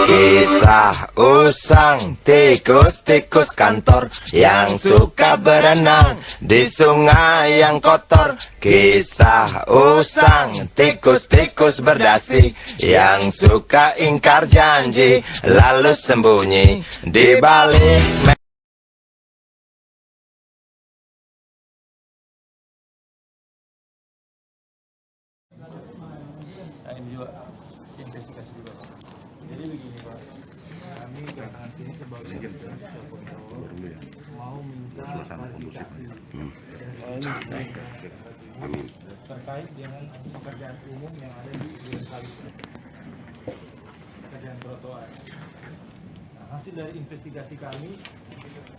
Kisah usang tikus-tikus kantor yang suka berenang di sungai yang kotor. Kisah usang tikus-tikus berdasi yang suka ingkar janji lalu sembunyi di balik ini juga investigasi juga Pak. Jadi begini Pak, kami kedatangan sini sebagai mau minta klarifikasi terkait dengan pekerjaan umum yang ada di Duren Kali, pekerjaan trotoar. Nah, hasil dari investigasi kami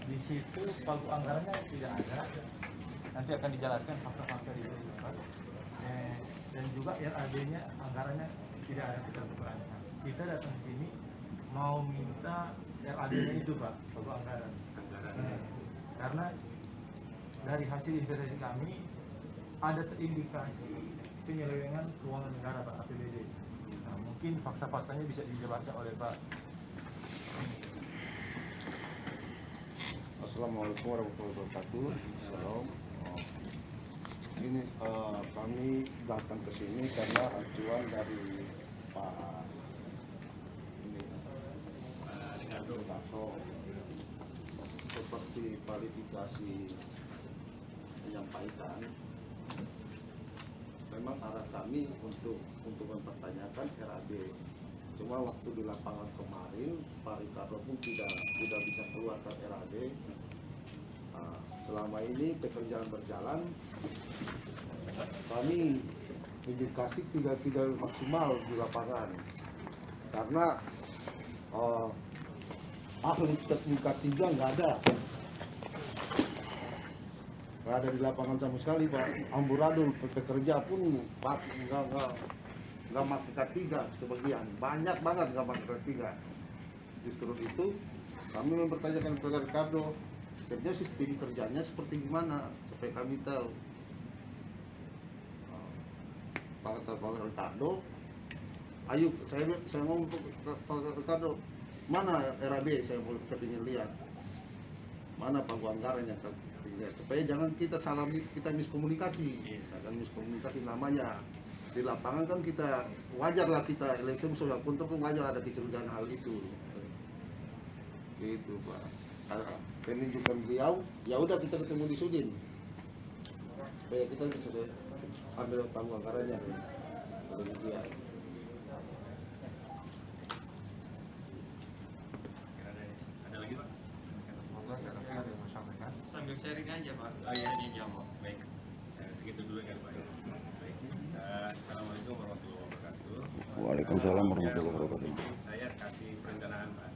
di situ pagu anggarannya tidak ada. Nanti akan dijelaskan fakta-fakta di situ Pak. Dan juga RAD-nya anggarannya tidak ada kita berperankan. Kita datang ke sini mau minta RAD-nya itu Pak, pagu anggaran. Karena dari hasil investigasi kami ada terindikasi penyelewengan keuangan negara Pak, APBD. Nah, mungkin fakta-faktanya bisa dijelaskan oleh Pak. Assalamualaikum warahmatullahi wabarakatuh. Salam. Ini kami datang ke sini karena acuan dari Pak Gato seperti klarifikasi menyampaikan. Memang arah kami untuk mempertanyakan RAD. Cuma waktu di lapangan kemarin Pak Ricardo pun tidak bisa keluarkan RAD. Selama ini pekerjaan berjalan, kami indikasi tidak maksimal di lapangan karena ahli teknika 3 nggak ada di lapangan sama sekali Pak. Amburadul pekerja pun Pak nggak pakai K3 sebagian, banyak banget nggak pakai K3. Justru itu kami mempertanyakan kepada Ricardo, kerja sistem kerjanya seperti gimana supaya kami tahu. Pak Ricardo, ayo saya ngomong ke Pak Ricardo, mana RAB, saya mau kepingin lihat mana pagu anggarannya, supaya jangan kita miskomunikasi. Miskomunikasi namanya di lapangan kan kita wajar lah, kita LSM sudah untuk wajar ada kecurigaan hal itu gitu Pak. Penunjukan beliau, ya udah kita ketemu di Sudin supaya kita bisa ambil pagu anggarannya dari dia. Ada lagi Pak? Sambil sharing aja Pak. Ayahnya jamu. Baik. Segitu dulu ya Pak. Baik. Assalamualaikum warahmatullahi wabarakatuh. Waalaikumsalam warahmatullahi wabarakatuh. Saya kasih perencanaan Pak.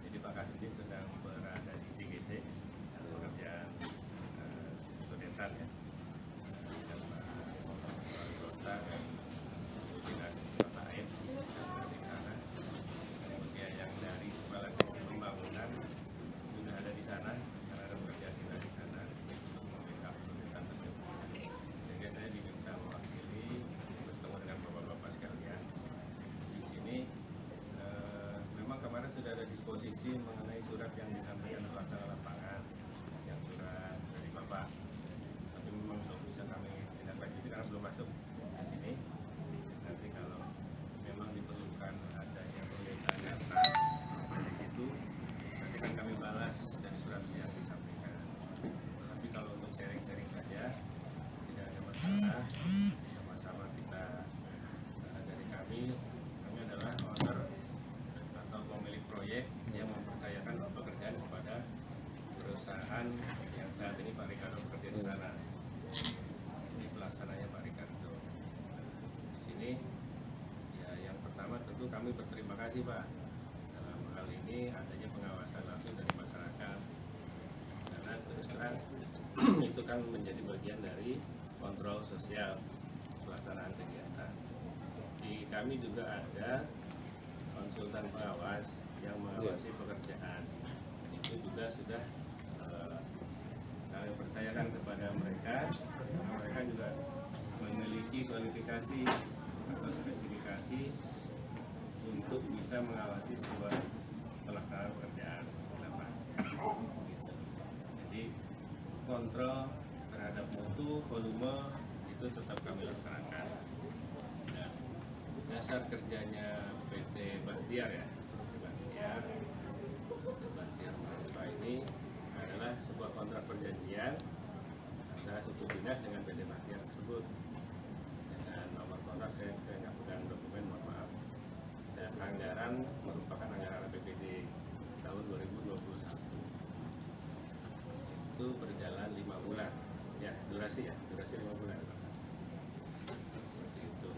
Jadi Pak Kasudin sedang berada di DGC pekerjaan sudetan ya. Dan Pak Kota Dinas Tata Air di sana. Kemudian yang dari Kepala Seksi Pembangunan sudah ada di sana karena ada pekerjaan kita di sana untuk membackup sudetan tersebut. Sehingga saya diminta mewakili bertemu dengan bapak-bapak sekalian di sini. Memang kemarin sudah ada disposisi mengenai surat yang disampaikan oleh pelaksana lapangan, yang surat dari Bapak, tapi memang belum bisa kami tindak lanjuti karena belum masuk di sini. Nanti kalau memang diperlukan adanya permintaan data di situ, nanti akan kami balas dari surat yang disampaikan. Tapi kalau untuk sharing-sharing saja tidak ada masalah. Sama-sama kita dari kami adalah owner atau pemilik proyek yang mempercayakan pekerjaan kepada perusahaan yang saat ini Pak Ricardo bekerja di sana. Ini pelaksananya Pak Ricardo. Di sini ya yang pertama tentu kami berterima kasih Pak dalam hal ini adanya pengawasan langsung dari masyarakat. Karena terus terang itu kan menjadi bagian dari kontrol sosial pelaksanaan kegiatan. Di kami juga ada konsultan pengawas yang mengawasi pekerjaan. Itu juga sudah kami percayakan kepada mereka. Mereka juga memiliki kualifikasi atau spesifikasi untuk bisa mengawasi sebuah pelaksanaan pekerjaan lapangan. Gitu. Jadi kontrol terhadap mutu, volume itu tetap kami laksanakan. Dan dasar kerjanya PT Bahtiar ya, PT Bahtiar Marupa ini adalah sebuah kontrak perjanjian antara suku dinas dengan PT Bahtiar tersebut. Dengan nomor kontrak saya nggak pegang dokumen, mohon maaf. Dan anggaran merupakan anggaran APBD tahun 2021. Itu berjalan 5 bulan. Ya, durasi 5 bulan. Seperti itu.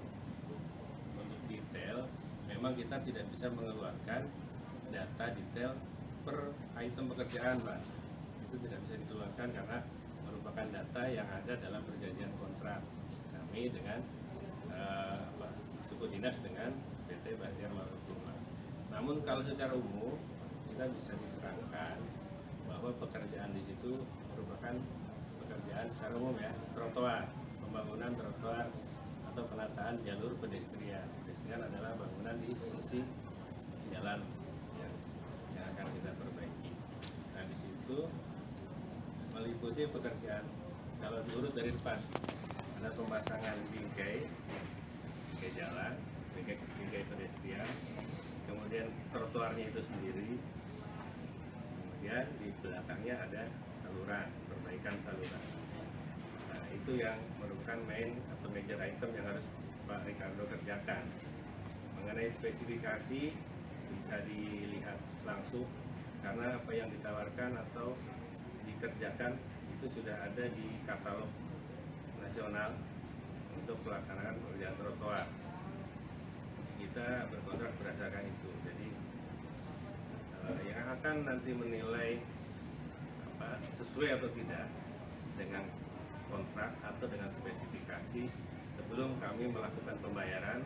Untuk detail, memang kita tidak bisa mengeluarkan data detail per item pekerjaan, Pak. Itu tidak bisa dikeluarkan karena merupakan data yang ada dalam perjanjian kontrak kami dengan suku dinas dengan PT Bahtiar Marupa. Namun kalau secara umum kita bisa diterangkan bahwa pekerjaan di situ merupakan pekerjaan secara umum ya, trotoar, pembangunan trotoar atau penataan jalur pedestrian. Pedestrian adalah bangunan di sisi jalan yang akan kita perbaiki. Nah di situ meliputi pekerjaan, kalau diurut dari depan ada pemasangan bingkai jalan, bingkai pedestrian, kemudian trotoarnya itu sendiri, kemudian di belakangnya ada saluran, perbaikan saluran. Nah itu yang merupakan main atau major item yang harus Pak Ricardo kerjakan. Mengenai spesifikasi bisa dilihat langsung karena apa yang ditawarkan atau dikerjakan itu sudah ada di katalog nasional untuk pelaksanaan pekerjaan trotoar. Kita berkontrak berdasarkan itu. Jadi yang akan nanti menilai sesuai atau tidak dengan kontrak atau dengan spesifikasi sebelum kami melakukan pembayaran,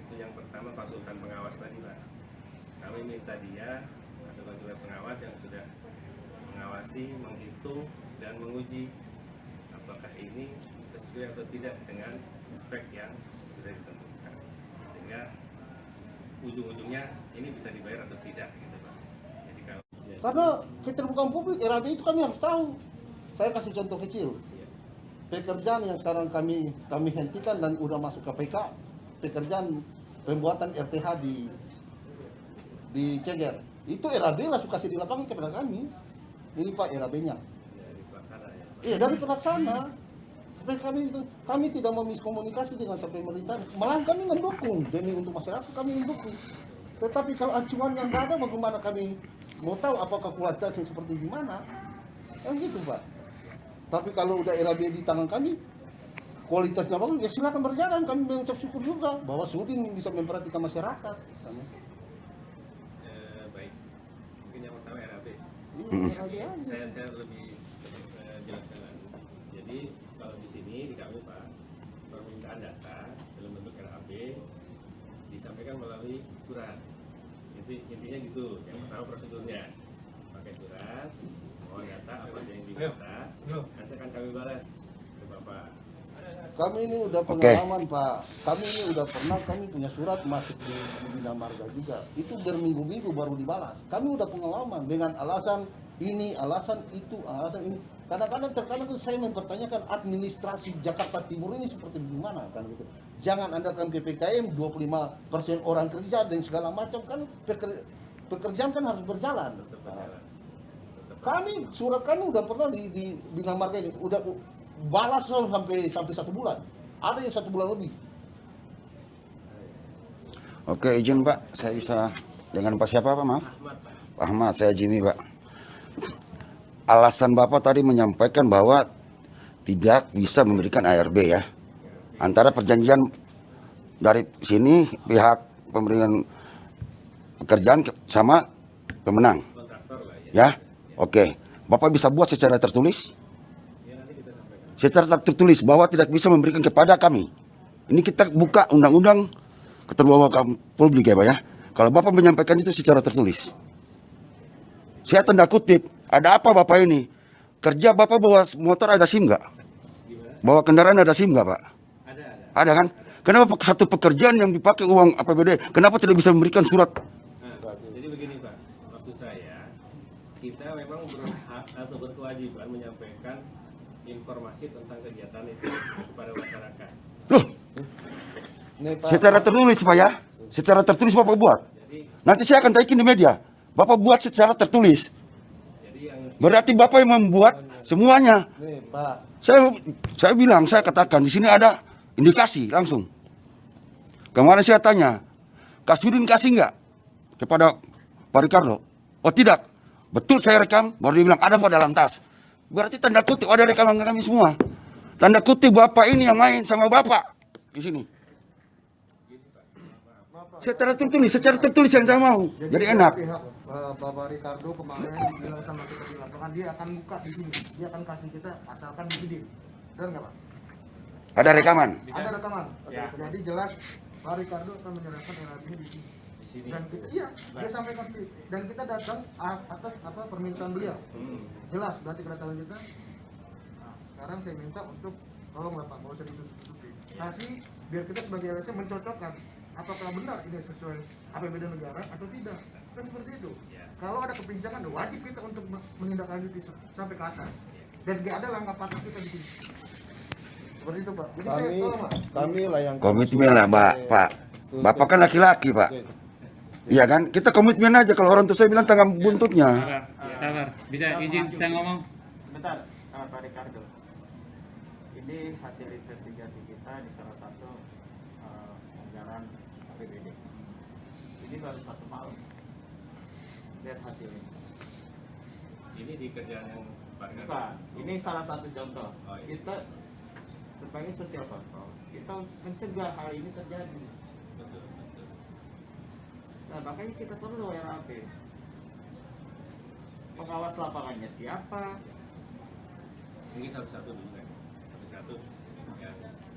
itu yang pertama konsultan pengawas tadi, Pak. Kami minta dia atau konsultan pengawas yang sudah mengawasi, menghitung dan menguji apakah ini sesuai atau tidak dengan spek yang sudah ditentukan, sehingga ujung-ujungnya ini bisa dibayar atau tidak gitu, Pak. Jadi kalau Karena keterbukaan publik RAB itu kami harus tahu. Saya kasih contoh kecil. Pekerjaan yang sekarang kami hentikan dan udah masuk KPK, pekerjaan pembuatan RTH di Ceger. Itu RAB langsung kasih di lapangan kepada kami. Ini Pak RAB-nya. dari pelaksana ya, Pak. Iya, dari pelaksana. Supaya kami tidak memiskomunikasi dengan pemerintah. Malah kami mendukung demi untuk masyarakat, kami mendukung. Tetapi kalau acuan yang nggak ada, bagaimana kami mau tahu apakah kualitasnya seperti gimana? Kan gitu, Pak. Tapi kalau udah RAB di tangan kami, kualitasnya bagus, ya silakan berjalan. Kami mengucap syukur juga bahwa Sudin bisa memperhatikan masyarakat. Baik, mungkin yang pertama RAB. Iya, RAB aja. Saya lebih jelaskan lagi. Jadi kalau di sini di kami Pak, permintaan data dalam bentuk RAB disampaikan melalui surat. Intinya gitu. Yang pertama prosedurnya pakai surat, mohon data apa aja yang diminta, nanti akan kami balas ke Bapak. Kami ini udah pengalaman Pak. Kami ini udah pernah, kami punya surat masuk di Bina Marga juga. Itu berminggu-minggu baru dibalas. Kami udah pengalaman dengan alasan ini, alasan itu, alasan ini. Kadang-kadang saya mempertanyakan administrasi Jakarta Timur ini seperti gimana kan gitu. Jangan andalkan PPKM 25% orang kerja dan segala macam kan pekerjaan kan harus berjalan. Kami surat kami udah pernah di Bina Marga ini udah balas sampai 1 bulan. Ada yang 1 bulan lebih. Oke, izin Pak, saya bisa dengan Pak siapa Pak, maaf? Pak Ahmad, saya Jimmy Pak. Alasan Bapak tadi menyampaikan bahwa tidak bisa memberikan ARB ya. Antara perjanjian dari sini pihak pemberian pekerjaan sama pemenang. Ya, oke. Bapak bisa buat secara tertulis? Secara tertulis bahwa tidak bisa memberikan kepada kami. Ini kita buka undang-undang keterbukaan publik ya Pak ya. Kalau Bapak menyampaikan itu secara tertulis. Saya tanda kutip, ada apa Bapak ini? Kerja Bapak bawa motor ada SIM nggak? Bawa kendaraan ada SIM nggak Pak? Ada kan? Kenapa satu pekerjaan yang dipakai uang APBD, kenapa tidak bisa memberikan surat? Nah, jadi begini Pak, maksud saya kita memang berhak atau berkewajiban menyampaikan informasi tentang kegiatan itu kepada masyarakat. Loh, Nih, Pak. secara tertulis Pak ya, secara tertulis Bapak buat. Jadi, Nanti saya akan taikin di media. Bapak buat secara tertulis. jadi yang Berarti Bapak yang membuat semuanya. Nih, Pak. Saya bilang, saya katakan di sini ada indikasi langsung. Kemarin saya tanya, Kasudin kasih nggak kepada Pak Ricardo? Oh tidak, betul saya rekam. Baru dia bilang ada Pak dalam tas. Berarti tanda kutip ada rekaman kami semua. Tanda kutip Bapak ini yang main sama Bapak di sini. Secara tertulis yang saya mau. Jadi enak. Pihak Bapak Ricardo kemarin bilang sama kita di lapangan dia akan buka di sini, dia akan kasih kita asalkan di dan nggak Pak? Ada rekaman. Ada rekaman. Ya. Jadi jelas Pak Ricardo akan menyerahkan RAB ini di sini. di sini. Dan kita dia sampaikan dan kita datang atas permintaan beliau. Jelas berarti kedatangan kita. Nah, sekarang saya minta untuk tolonglah Pak, mau usah ditutupi. Kasih biar kita sebagai LSM mencocokkan apakah benar ini sesuai APBD negara atau tidak. Kan seperti itu. Ya. Kalau ada kepinjangan, wajib kita untuk menindaklanjuti sampai ke atas. Dan gak ada langkah patah kita di sini. Seperti itu Pak. Jadi saya tolong Pak. Kami lah yang Komitmen lah Pak. Bapak kan laki-laki Pak. Iya kan? Kita komitmen aja. Kalau orang tua saya bilang tangan buntutnya. Sabar. Bisa izin saya ngomong? Sebentar, Pak Ricardo. Ini hasil investigasi kita di salah satu anggaran APBD. Ini baru 1 malam. Lihat hasilnya. Ini di kerjaan yang Pak Ricardo. Bukan, ini salah satu contoh. Oh, iya. Kita sebagai sosial control, kita mencegah hal ini terjadi. Betul. Nah, makanya kita perlu RAP. Pengawas lapangannya siapa? Mungkin satu-satu dulu kan. Satu-satu. Ya,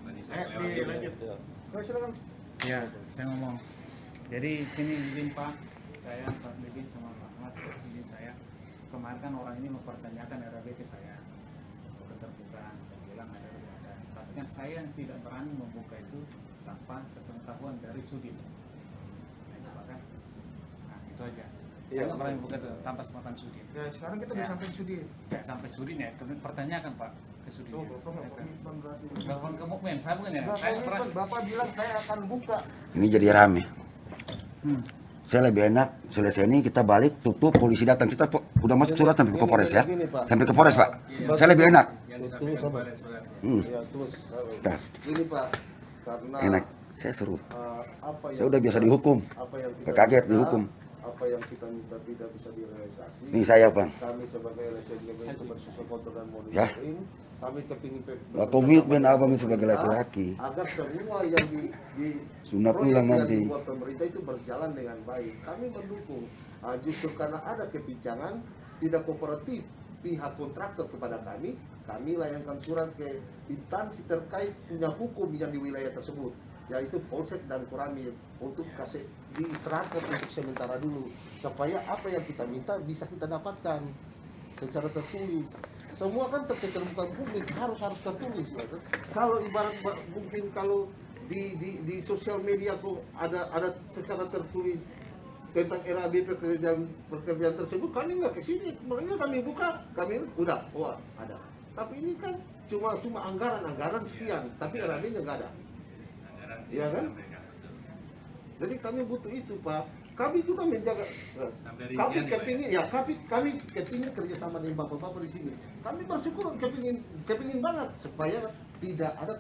tadi saya lewat. Dilanjut. Oh, silakan. Ya, saya ngomong. Jadi sini izin Pak, saya Pak Bidin sama Pak Ahmad, izin saya. Kemarin kan orang ini mempertanyakan RAB ke saya untuk keterbukaan. Saya bilang ada. Tapi kan saya yang tidak berani membuka itu tanpa sepengetahuan dari Sudin. Nah, itu Pak kan. Nah, itu aja. Saya nggak berani membuka itu tanpa sepengetahuan Sudin. Ya, sekarang kita udah Ya. sampai studi. Ya, sampai Sudin ya, pertanyakan Pak ke Sudin. Tuh, Bapak nggak komitmen berarti. Bapak komitmen, saya bukan ya. Nggak Saya nggak pernah. komitmen, Bapak bilang saya akan buka. Ini jadi rame. Hmm. Saya lebih enak selesai ini kita balik tutup polisi datang kita udah masuk surat sampai ke Polres ya. Sampai ke Polres Pak. Saya lebih enak. Yang disampaikan kemarin suratnya. Ya, terus Bentar. ini Pak, karena Enak. Saya seru. apa Saya udah biasa dihukum. apa yang kita Kaget minta, dihukum. apa yang kita minta tidak bisa direalisasi. Nih saya Bang. Kami sebagai LSM sebagai sosok kontrol dan Ya. monitoring, kami kepingin Komitmen abang sebagai laki-laki. agar semua yang di Sunat proyek ulang yang nanti. dibuat pemerintah itu berjalan dengan baik. Kami mendukung. Justru karena ada kepincangan tidak kooperatif pihak kontraktor kepada kami layangkan surat ke instansi terkait punya hukum yang di wilayah tersebut, yaitu Polsek dan Koramil, untuk kasih diistirahatkan untuk sementara dulu supaya apa yang kita minta bisa kita dapatkan secara tertulis. Semua kan terbuka publik, harus tertulis. Kalau ibarat mungkin kalau di sosial media kok ada secara tertulis tentang RAB pekerjaan tersebut, kami nggak kesini, makanya kami buka, kami udah, wah ada. Tapi ini kan cuma anggaran sekian, tapi RAB-nya nggak ada. Anggaran Iya kan? mereka, betul. Jadi kami butuh itu Pak. Kami juga menjaga. Sampai Kami rincian ya, Pak, kepingin ya, kami kepingin kerjasama dengan bapak-bapak di sini. Kami bersyukur kepingin banget supaya tidak ada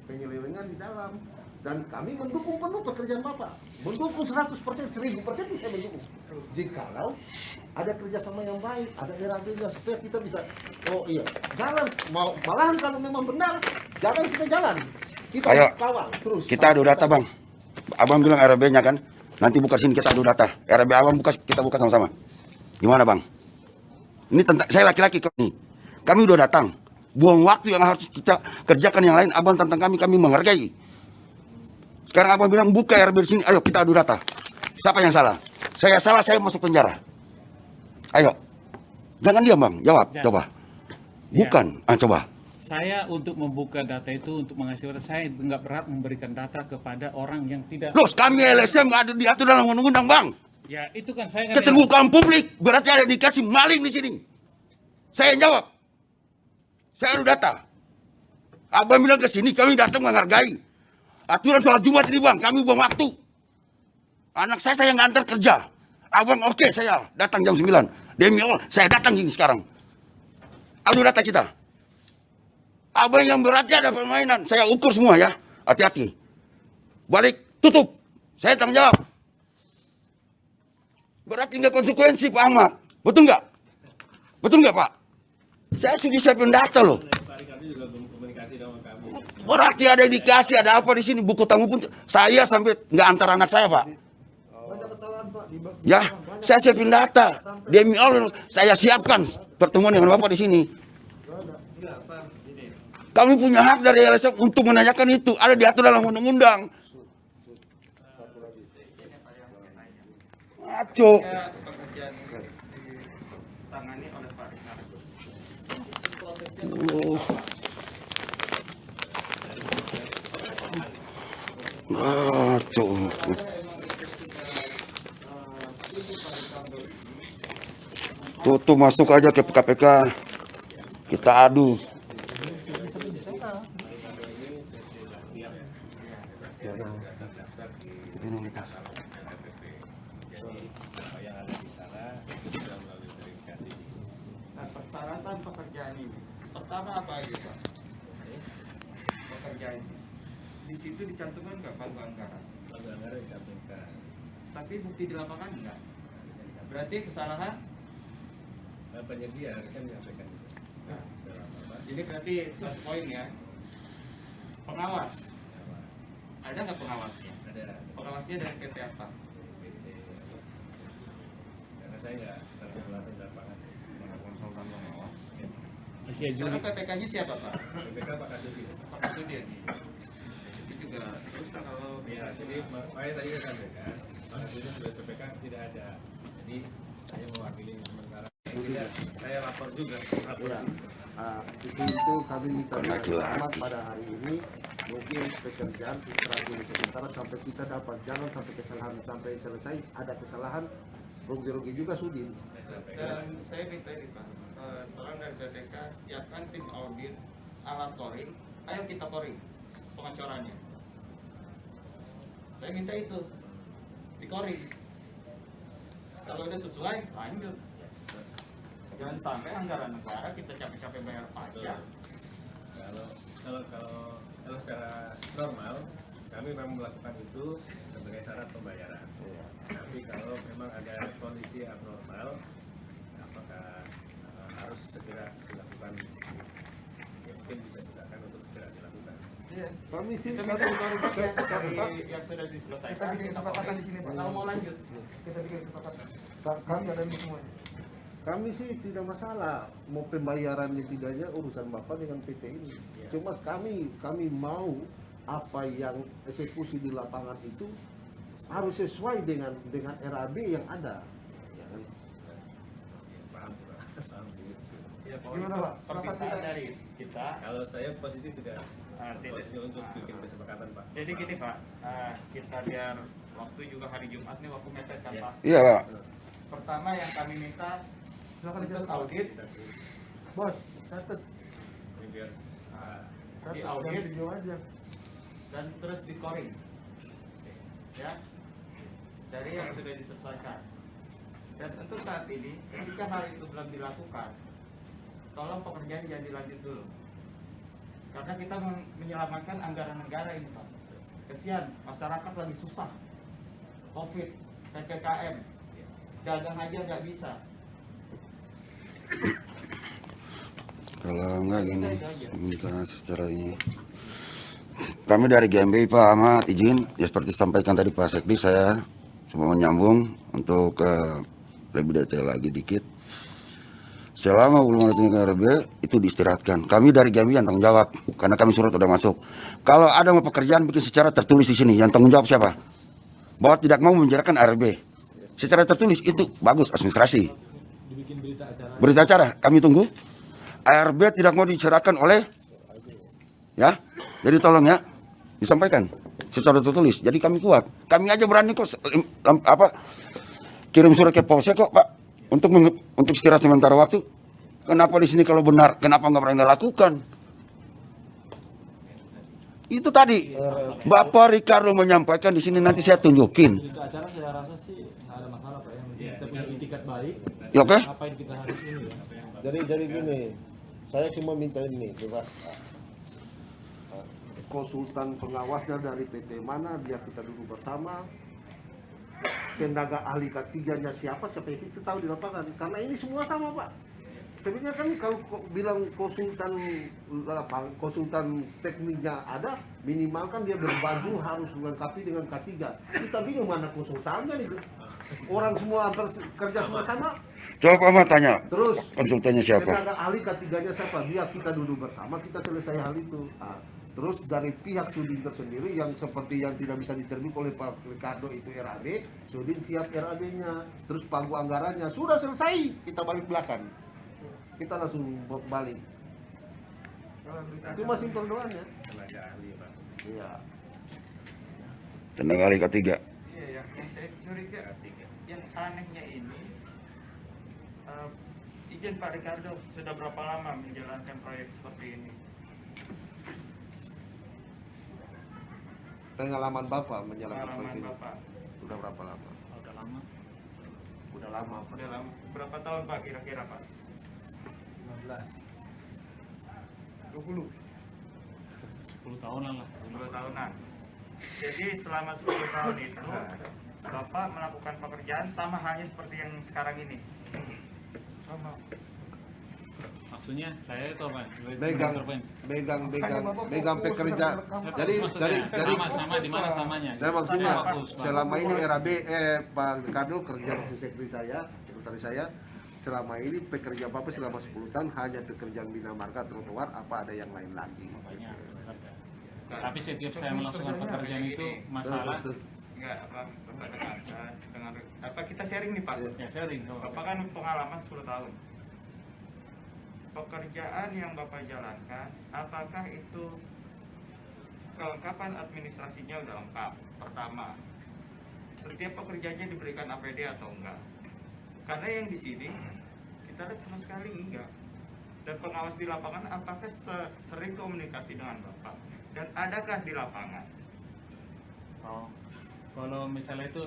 penyelewengan di dalam. Dan kami mendukung penuh pekerjaan Bapak. Mendukung 100%, 1000% itu saya mendukung. Jikalau ada kerjasama yang baik, ada RAB-nya supaya kita bisa, oh iya, jalan. Malahan kalau memang benar, kita jalan. Kita Ayo, kawal terus. Kita adu data Bang. Abang bilang RAB-nya kan. Nanti buka sini kita adu data. RAB abang kita buka sama-sama. Gimana Bang? Ini tentang saya laki-laki nih. Kami udah datang. Buang waktu yang harus kita kerjakan yang lain. Abang tentang kami menghargai. Sekarang abang bilang buka RAB di sini. Ayo kita adu data. Siapa yang salah? Saya salah, saya masuk penjara. Ayo. Jangan diam Bang, jawab, Ya. coba. Bukan, coba. Saya untuk membuka data itu untuk mengasih data, saya nggak berhak memberikan data kepada orang yang tidak. Loh, kami LSM ada diatur dalam undang-undang, Bang. Ya itu kan saya kan. Keterbukaan publik berarti ada dikasih maling di sini. Saya yang jawab. Saya adu data. Abang bilang ke sini, kami datang menghargai. Aturan soal Jumat ini, Bang, kami buang waktu. Anak saya yang ngantar kerja. Abang oke, saya datang jam 9. Demi Allah, saya datang ini sekarang. Adu data kita. Abang yang berarti ada permainan. Saya ukur semua ya. Hati-hati. Balik, tutup. Saya tanggung jawab. Berarti nggak konsekuensi, Pak Ahmad. Betul nggak? Betul nggak, Pak? Saya sudah siapin data loh. Pak Ricardo juga belum komunikasi dengan kami. Berarti ada dikasih, ada apa di sini. Buku tamu pun saya sampai nggak antar anak saya, Pak. Banyak kesalahan Pak. Ya, saya siapin data. Demi Allah, saya siapkan pertemuan dengan Bapak di sini. Kami punya hak dari LSM untuk menanyakan itu. Ada diatur dalam undang-undang. Ngaco. Pekerjaan ditangani oleh Pak Ricardo. Ngaco. Tuh masuk aja ke KPK. Kita adu. Nah, persyaratan pekerjaan ini pertama apa aja Pak? Pekerjaan ini di situ dicantumkan nggak pagu anggaran? Pagu anggaran dicantumkan. Tapi bukti di lapangan enggak. Berarti kesalahan. Nah, penyedia harusnya menyampaikan itu. Nah, Dalam apa? jadi berarti satu poin ya. Pengawas. Ada nggak pengawasnya? Ada Pengawasnya dari PT apa? PT. Karena saya nggak terlalu langsung di lapangan. Konsultan pengawas. Asia Juli. Sekarang PPK-nya siapa Pak? BPK Pak Kasudi. Pak Kasudin. Itu juga terus kalau Ya, jadi saya tadi sampaikan Pak Kasudi sudah PPK tidak ada. Jadi saya mewakili sementara. Saya lapor juga. Ya, itu kami minta Laki-laki. selamat pada hari ini. Mungkin pekerjaan istirahat dulu sementara sampai kita dapat, jangan sampai kesalahan sampai selesai ada kesalahan rugi-rugi juga Sudin. dan saya minta ini Pak, tolong dari BPK siapkan tim audit alat coring, ayo kita coring pengecorannya. Saya minta itu di coring. Kalau udah sesuai lanjut. Jangan sampai anggaran negara kita capek-capek bayar pajak. Kalau secara normal kami memang melakukan itu sebagai syarat pembayaran. Tapi kalau memang ada kondisi abnormal, apakah harus segera dilakukan? Ya, mungkin bisa digunakan untuk segera dilakukan. Iya. Kami sih Kita kami minta dikoring pakai kami- dari yang sudah diselesaikan. Kita bikin kesepakatan di sini, Pak. Kalau mau lanjut. Kita bikin kesepakatan. Kami ada ini semuanya. kami sih tidak masalah mau pembayaran tidaknya urusan Bapak dengan PT ini. Cuma kami mau apa yang eksekusi di lapangan itu harus sesuai dengan RAB yang ada. Ya kan? Paham, Pak. Paham. Ya, Gimana, Pak? Sepakat permintaan tidak? dari kita. Kalau saya posisi tidak Tidak. posisi untuk bikin kesepakatan, Pak. Jadi gini Pak, kita biar waktu juga hari Jumat nih waktu mepet kan Ya. Pak. Iya, Pak. Pertama yang kami minta Silakan untuk dicatat. audit, Bos, catat. Ini biar Catat, Di jangan audit. video aja. dan terus di coring, ya dari yang sudah diselesaikan. Dan untuk saat ini, ketika hal itu belum dilakukan, tolong pekerjaan jangan dilanjut dulu. Karena kita menyelamatkan anggaran negara ini Pak. Kesian, masyarakat lagi susah. Covid, PPKM, dagang aja nggak bisa. Kalau enggak gini, minta secara ini. Kami dari GMBI Pak Ahmad izin, ya seperti sampaikan tadi Pak Sekdi, saya coba menyambung untuk lebih detail lagi dikit. Selama belum ada tindakan RB itu diistirahatkan. Kami dari GMBI yang tanggung jawab karena kami surat sudah masuk. Kalau ada mau pekerjaan bikin secara tertulis di sini, yang tanggung jawab siapa? Bahwa tidak mau menjalankan RB secara tertulis itu bagus administrasi. Dibikin berita acara. Berita acara kami tunggu. ARB tidak mau dicerahkan oleh Ya, jadi tolong ya disampaikan secara tertulis. Jadi kami kuat. Kami aja berani kok kirim surat ke Polsek kok Pak untuk istirahat sementara waktu. Kenapa di sini kalau benar, kenapa nggak pernah lakukan? Itu tadi Bapak Ricardo menyampaikan di sini, nanti saya tunjukin. Berita acara saya rasa sih nggak ada masalah Pak. Yang penting kita punya itikat baik. Ya, oke? Apa yang kita harus ini ya. Jadi gini, saya cuma minta ini, coba konsultan pengawasnya dari PT mana, biar kita duduk bersama. Tenaga ahli ketiganya siapa yang kita tahu di lapangan. Karena ini semua sama Pak. Sebenarnya kan kalau bilang konsultan tekniknya ada, minimal kan dia berbaju harus melengkapi dengan K3. Kita bingung mana konsultannya nih. Orang semua hampir kerja semua sama. Coba Pak Ahmad tanya. Terus Konsultannya siapa? tenaga ahli ketiganya siapa? Biar kita duduk bersama, kita selesai hal itu. Terus dari pihak Sudin tersendiri yang seperti yang tidak bisa diterima oleh Pak Ricardo itu RAB, Sudin siap RAB-nya. Terus pagu anggarannya sudah selesai, kita balik belakang. Kita langsung balik. Itu masih doanya. Tenaga ahli Pak. Iya. Tenaga ahli ketiga. Iya, yang saya curiga, yang anehnya ini, izin Pak Ricardo, sudah berapa lama menjalankan proyek seperti ini? Pengalaman Bapak menjalankan proyek Pengalaman ini. Bapak, Sudah berapa lama? Udah lama. Udah lama. udah lama. Berapa tahun Pak kira-kira Pak? 15. 20? 10 tahunan lah. 10 tahunan. Jadi selama 10 tahun itu, Bapak melakukan pekerjaan sama halnya seperti yang sekarang ini? Sama. Maksudnya saya itu apa? Begang pekerja. Jadi sama di mana samanya? Nah, maksudnya Fokus, Pak. selama ini RAB Pak Ricardo kerja waktu sekretaris saya, selama ini pekerja Bapak selama 10 tahun hanya pekerjaan bina marga trotoar, apa ada yang lain lagi? Banyak. Tapi setiap saya melakukan pekerjaan itu masalah Enggak, Bapak dekatkan dengan apa, kita sharing nih Pak. ya sharing. Bapak kan pengalaman 10 tahun. Pekerjaan yang Bapak jalankan, apakah itu kelengkapan administrasinya udah lengkap? Pertama, setiap pekerjanya diberikan APD atau enggak? Karena yang di sini kita lihat sama sekali enggak. Dan pengawas di lapangan apakah sering komunikasi dengan Bapak? Dan adakah di lapangan? Oh, kalau misalnya itu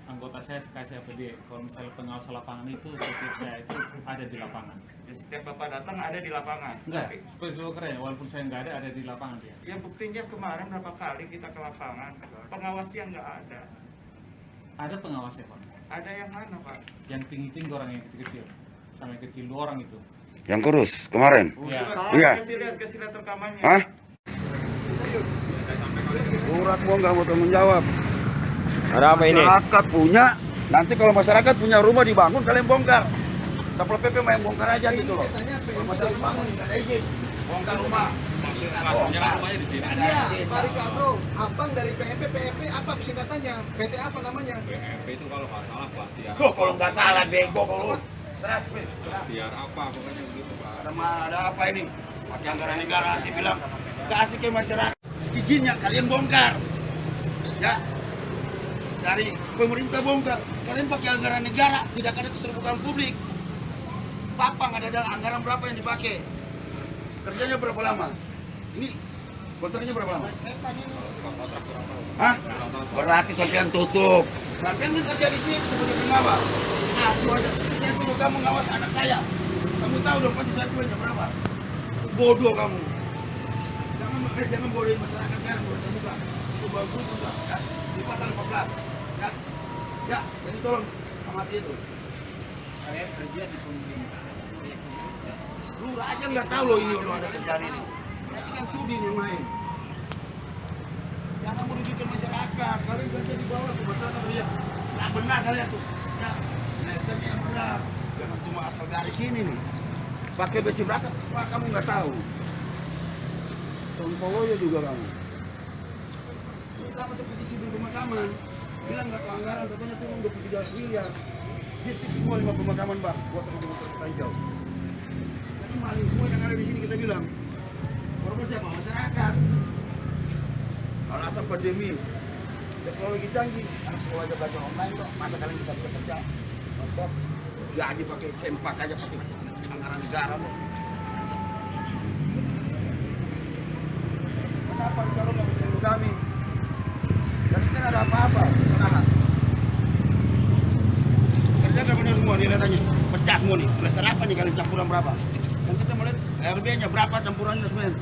anggota saya kasih APD, kalau misalnya pengawas lapangan itu setiap saya itu ada di lapangan. Ya, setiap Bapak datang ada di lapangan. Enggak, Tapi, seperti itu keren. Walaupun saya nggak ada di lapangan dia. ya buktinya kemarin berapa kali kita ke lapangan, pengawasnya nggak ada. Ada pengawasnya Pak. Ada yang mana Pak? Yang tinggi-tinggi orang yang kecil-kecil, sama yang kecil 2 orang itu. Yang kurus kemarin. Iya. Iya. Kasih lihat rekamannya. Hah? Urat gua nggak mau tanggung jawab. Ada apa ini? Masyarakat punya, nanti kalau masyarakat punya rumah dibangun kalian bongkar. Satpol PP main bongkar aja gitu loh. Kalau masyarakat bangun nggak ada izin, bongkar rumah. Rumahnya di sini. Iya, Pak Ricardo, abang dari PMP apa singkatannya? PT apa namanya? PMP itu kalau nggak salah Pak, tiar Loh, kalau nggak salah bego kalau serat. tiar apa pokoknya begitu Pak. Ada apa ini? Pakai anggaran negara nanti bilang kasih ke masyarakat. Izinnya kalian bongkar. Ya. Dari pemerintah bongkar. Kalian pakai anggaran negara, tidak ada keterbukaan publik. Papang ada anggaran berapa yang dipakai? Kerjanya berapa lama? Ini kontraknya berapa lama? Hah? Berarti sampean tutup. Sampean kan kerja di sini sebagai pengawas. Nah, itu aja. Yang suruh kamu ngawas anak saya. Kamu tahu dong pasti saya punya berapa? Bodoh kamu. Jangan bodohin masyarakat sekarang, bodoh terbuka. Itu bagus juga. Ya. Di pasal 14. Ya. Ya, jadi tolong amati itu. Saya kerja di pemerintah. Lu aja nggak tahu loh ini lo ada kerjaan ini. Nanti kan Sudin yang main. Jangan merugikan masyarakat. Kalian kerja di bawah ke masyarakat ya. Nggak benar kalian tuh. Ya, sistemnya yang benar. Jangan cuma asal garis gini nih. Pakai besi bracket, wah kamu nggak tahu. Sontoloyo juga kamu. Ini sama seperti sipil pemakaman. Bilang nggak pelanggaran, katanya turun 23 miliar. Dia semua 5 pemakaman bang, buat teman-teman tertanjau. Jadi maling semua yang ada di sini kita bilang. Berapa apa siapa? Masyarakat. Alasan pandemi, teknologi canggih, anak sekolah aja belajar online kok. Masa kalian kita bisa kerja? Stop. Gaji pakai sempak aja pakai anggaran negara kok. Kenapa kalau nggak bertemu kami? Dan kita nggak ada apa-apa, senang. Kerja nggak benar semua, nih lihat aja. Pecah semua nih. Semester apa nih kalian campuran berapa? Dan kita melihat RB-nya berapa campurannya sebenarnya.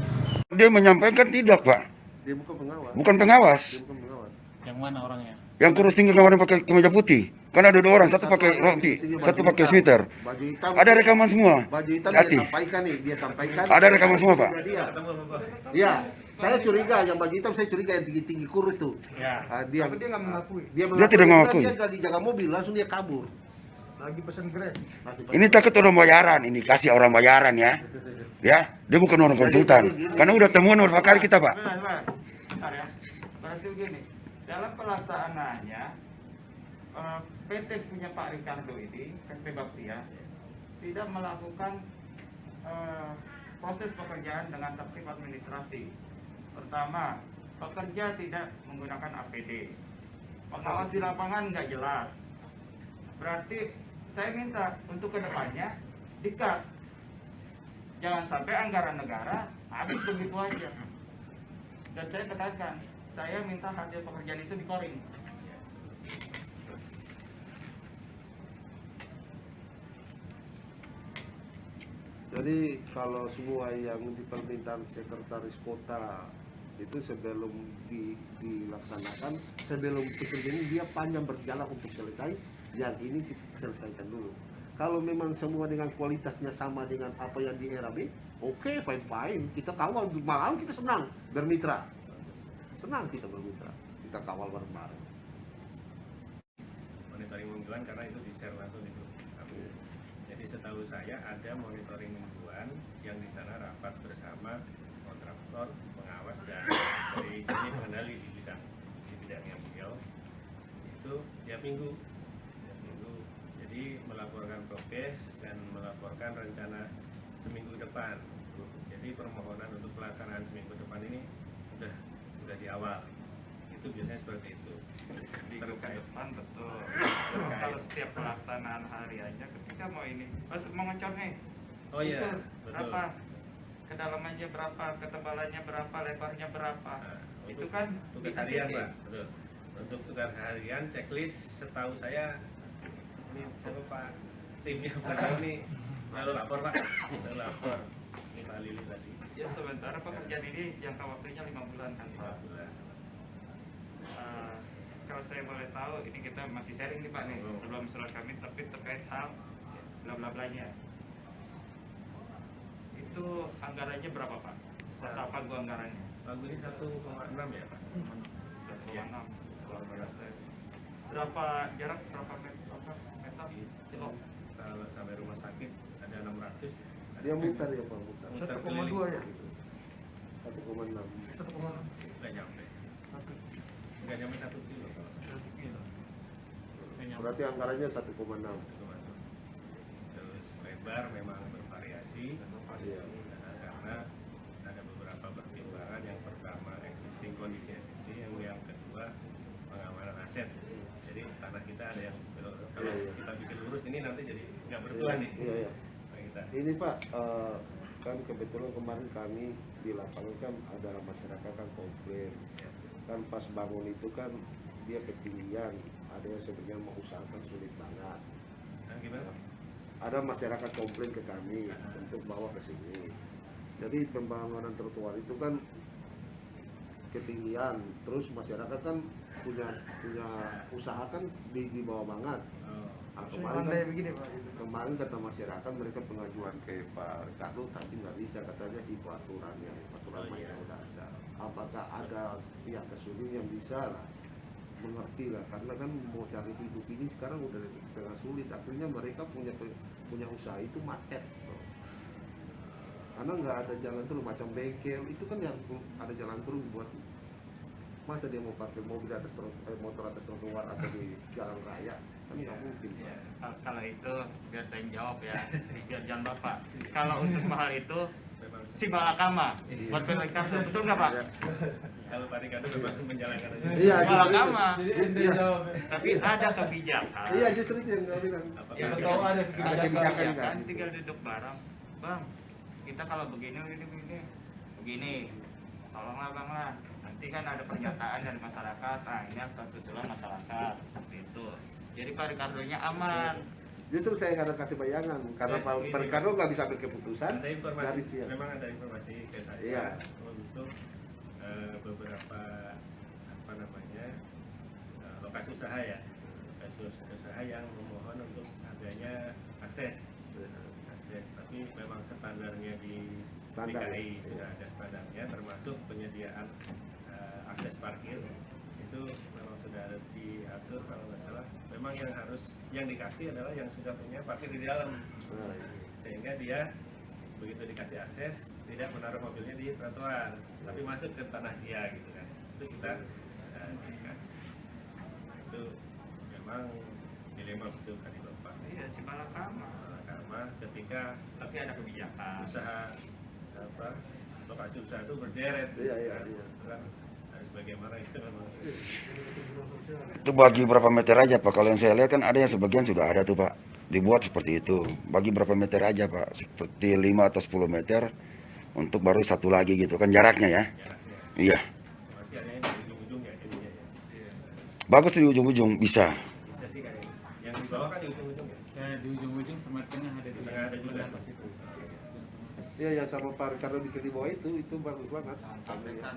Dia menyampaikan tidak, Pak. Dia bukan pengawas. Bukan pengawas. Dia bukan pengawas. Yang mana orangnya? Yang kurus tinggi kemarin pakai kemeja putih. Kan ada 2 orang, satu pakai rompi, satu pakai sweater. Baju hitam. Ada rekaman semua. Baju hitam Hati. dia sampaikan nih, dia sampaikan. Ada rekaman semua, Pak. Dia. Iya. Saya curiga yang baju hitam, saya curiga yang tinggi-tinggi kurus tuh. Ya. Dia Tapi dia nggak mengakui. Dia tidak mengakui. Dia lagi jaga mobil, langsung dia kabur. Lagi pesen Grab. Ini takut orang bayaran, ini kasih orang bayaran ya. Ya, dia bukan orang konsultan. Karena udah temuan beberapa kali kita, Pak. Bentar ya. Berarti begini, dalam pelaksanaannya PT punya Pak Ricardo ini, PT Baktia, tidak melakukan proses pekerjaan dengan tertib administrasi. Pertama, pekerja tidak menggunakan APD. Pengawas di lapangan nggak jelas. Berarti saya minta untuk kedepannya di-cut. Jangan sampai anggaran negara habis begitu aja. Dan saya tekankan, saya minta hasil pekerjaan itu di-coring. Jadi kalau semua yang di permintaan sekretaris kota itu sebelum dilaksanakan, sebelum pekerjaan ini dia panjang berjalan untuk selesai, yang ini kita selesaikan dulu. Kalau memang semua dengan kualitasnya sama dengan apa yang di RAB, oke, fine-fine. Kita kawal, malam kita senang bermitra. Senang kita bermitra, kita kawal bareng-bareng. Monitoring mingguan karena itu di-share langsung itu. Jadi setahu saya ada monitoring mingguan yang di sana rapat bersama kontraktor, pengawas dan dari sini pengendali di bidangnya beliau itu tiap minggu. Jadi melaporkan progres dan melaporkan rencana seminggu depan. Jadi permohonan untuk pelaksanaan seminggu depan ini sudah di awal. Itu biasanya seperti itu. Minggu ke depan betul. Kalau setiap pelaksanaan hari aja, ketika mau ini, mau ngecor nih. Oh iya, Ukur betul. berapa? Kedalamannya berapa? Ketebalannya berapa? Lebarnya berapa? Nah, Itu untuk kan tugas bisa harian, sisi. Pak. Betul. Untuk tugas harian checklist setahu saya ini siapa Pak timnya Pak ini lalu lapor Pak, lalu lapor ini Pak Lili tadi. Ya sementara pekerjaan ini jangka waktunya 5 bulan kan Pak. 5 bulan. Kalau saya boleh tahu, ini kita masih sharing nih Pak nih sebelum surat kami, tapi terkait hal bla bla blanya. Itu anggarannya berapa Pak? Serta pagu anggarannya? Pagu ini 1,6 ya Pak. 1,6. Luar biasa. Berapa jarak? Berapa meter? Kilo? Kalau sampai rumah sakit ada 600. Dia mutar ya Pak, mutar. Mutar 1,2 ya? 1,6. 1,6. Nggak nyampe. Nggak nyampe 1 kilo kalau nggak salah. 1 kilo. Berarti anggarannya 1,6. 1,6. Terus lebar memang bervariasi. Iya. Karena ada beberapa pertimbangan. Yang pertama kondisi existing, yang kedua pengamanan aset. Jadi tanah kita ada yang kalau kita bikin lurus ini nanti jadi nggak bertuah nih. Iya, iya. Nah, kita. Ini Pak, kan kebetulan kemarin kami di lapangan kan ada masyarakat kan komplain. Kan pas bangun itu kan dia ketinggian, ada yang sebenarnya mau usahakan sulit banget. Nah, gimana? Ada masyarakat komplain ke kami untuk bawa ke sini. Jadi pembangunan trotoar itu kan ketinggian, terus masyarakat kan punya usaha kan di bawah banget. Kemarin kata masyarakat mereka pengajuan ke Pak Ricardo tapi nggak bisa, katanya itu aturannya, aturan mainnya udah ada. Apakah ada pihak kesulitan yang bisa lah mengerti lah, karena kan mau cari hidup ini sekarang udah tengah sulit, akhirnya mereka punya usaha itu macet. Karena nggak ada jalan terus, macam bengkel itu kan yang ada jalan terus buat masa dia mau parkir mobil atas motor atas trotoar atau di jalan raya kan nggak mungkin. Ya, kalau itu biar saya jawab ya, biar jangan Bapak. Kalau untuk hal itu si Malakama buat Pak Ricardo, betul nggak Pak? Kalau Pak Ricardo memang menjalankan aja. Iya, Malakama. Jadi ente jawab. Tapi ada kebijakan. Iya, justru itu yang gue bilang. Apakah Yang Ada tahu ada kebijakan, kebijakan, kan? tinggal duduk bareng. Bang, kita kalau begini, tolonglah bang lah. Nanti kan ada pernyataan dari masyarakat, nah ini atas usulan masyarakat seperti itu. Jadi Pak Ricardo-nya aman. Justru saya nggak ada kasih bayangan karena Pak Ricardo nggak bisa ambil keputusan ada informasi, dari dia. memang ada informasi ke saya Iya. untuk beberapa apa namanya lokasi usaha ya, lokasi usaha yang memohon untuk adanya akses, tapi memang standarnya di Standar. DKI sudah ada standarnya, termasuk penyediaan akses parkir itu memang sudah ada diatur kalau nggak salah. Memang yang dikasih adalah yang sudah punya parkir di dalam, sehingga dia begitu dikasih akses tidak menaruh mobilnya di trotoar, tapi masuk ke tanah dia gitu kan. Itu kita dikasih. Itu memang dilema betul tadi Bapak. Iya, si Malakama. Karena ketika Tapi ada kebijakan. usaha lokasi usaha itu berderet, Iya. kan harus bagaimana itu memang. Itu bagi berapa meter aja Pak? Kalau yang saya lihat kan ada yang sebagian sudah ada tuh Pak. Dibuat seperti itu. Bagi berapa meter aja Pak? Seperti 5 atau 10 meter untuk baru satu lagi gitu kan jaraknya ya. Jaraknya Iya. masih ada yang di ujung-ujung ya jadinya ya. Bagus di ujung-ujung bisa. Bisa sih kayaknya. Yang di bawah kan di ujung-ujung ya. Ya di ujung-ujung sama tengah ada di Tengah ada juga. atas itu. Iya, yang sama Pak Ricardo bikin di bawah itu bagus banget. Sampaikan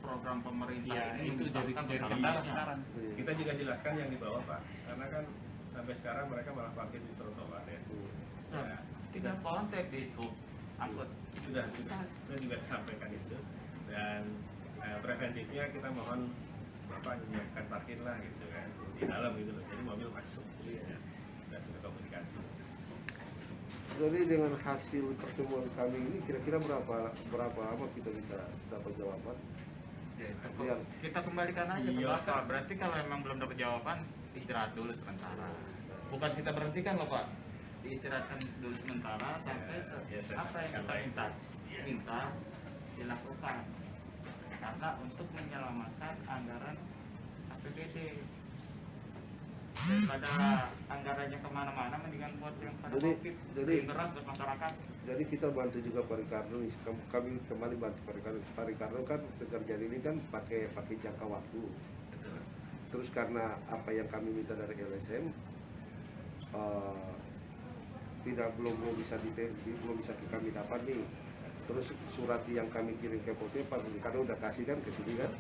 program pemerintah Iya, ini itu jadi misalkan kendala besar-besaran. sekarang. Iya. Kita juga jelaskan yang di bawah Pak, karena kan sampai sekarang mereka malah parkir di trotoar ya. Nah, tidak kontak di sub angkut. Sudah kita juga sampaikan itu, dan preventifnya kita mohon Bapak menyiapkan parkir lah gitu kan di dalam gitu loh, jadi mobil masuk ya. Kita sudah komunikasi. Jadi dengan hasil pertemuan kami ini kira-kira berapa lama kita bisa dapat jawaban? Ya, kita kembalikan aja ke Iya. Bapak. Berarti kalau emang belum dapat jawaban, istirahat dulu sementara. Bukan kita berhentikan loh Pak. Diistirahatkan dulu sementara sampai apa yang kita minta dilakukan. Karena untuk menyelamatkan anggaran APBD. Daripada anggarannya kemana-mana, mendingan buat yang pada COVID, yang berat buat masyarakat. Jadi kita bantu juga Pak Ricardo nih. Kami kembali bantu Pak Ricardo. Pak Ricardo kan pekerjaan ini kan pakai jangka waktu. Terus karena apa yang kami minta dari LSM belum bisa kami dapat nih. Terus surat yang kami kirim ke Polsek Pak Ricardo udah kasih kan ke sini kan.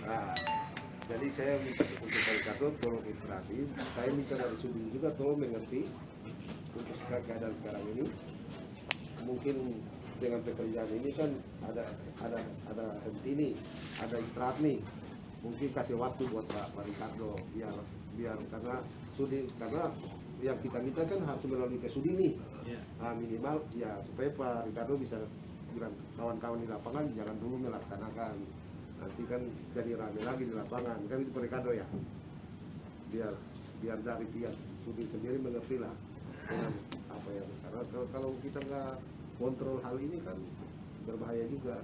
Nah, jadi saya minta untuk Pak Ricardo tolong inspiratif. Saya minta dari Sudin juga tolong mengerti untuk keadaan sekarang ini. Mungkin dengan pekerjaan ini kan ada henti nih, ada istirahat nih. Mungkin kasih waktu buat Pak Ricardo biar karena yang kita minta kan harus melalui ke Sudin nih. Nah, minimal ya supaya Pak Ricardo bisa bilang kawan-kawan di lapangan jangan dulu melaksanakan. Nanti kan jadi rame lagi di lapangan, kan itu Pak Ricardo ya. Biar dari pihak Sudin sendiri mengerti lah dengan apa yang karena kalau kita nggak kontrol hal ini kan berbahaya juga.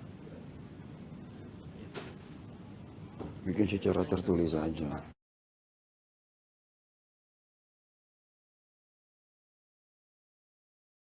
Bikin secara tertulis aja.